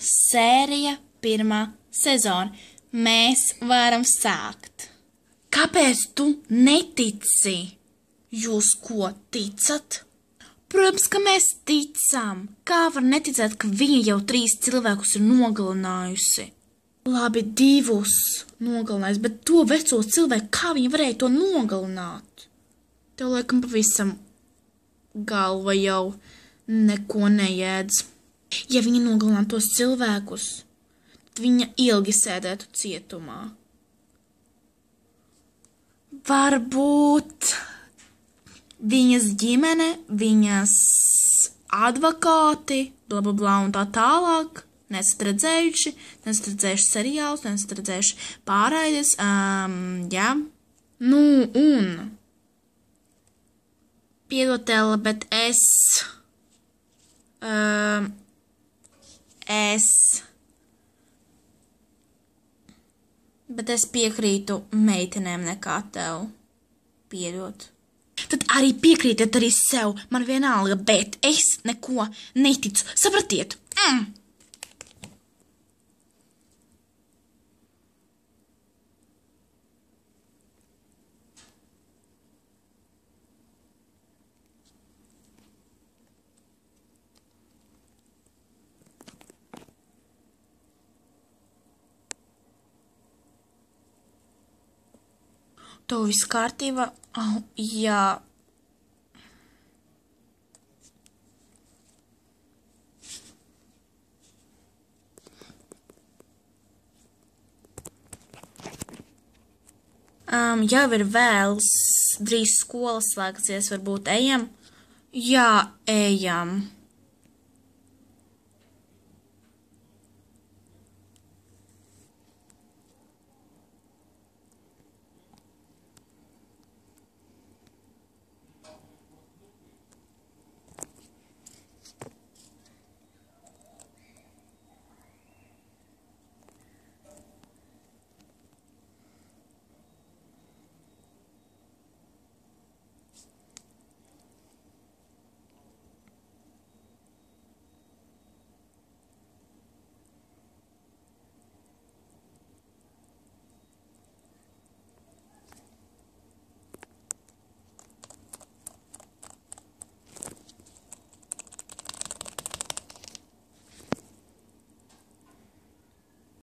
sērija, 1. sezona. Mēs varam sākt. Kāpēc tu netici? Jūs ko ticat? Protams, ka mēs ticam. Kā var neticēt, ka viņa jau 3 cilvēkus ir nogalinājusi? Labi, 2 nogalinājusi, bet to veco cilvēku, kā viņa varēja to nogalināt? Tev laikam pavisam galva jau neko nejēdz. Ja viņa nogalinātu tos cilvēkus, tad viņa ilgi sēdētu cietumā. Varbūt viņas ģimene, viņas advokāti, blablabla un tā tālāk, nesat redzējuši seriālus, nesat redzējuši pārraides, jā. Nu, un piedod, Ella, bet es piekrītu meitenēm nekā tev. Piedod. Tad arī piekrītiet arī sev, man vienalga, bet es neko neticu. Sapratiet? Tev viss kārtībā? Oh, jā. Jau ir vēls, drīz skolas slēgsies, varbūt ejam? Jā, ejam.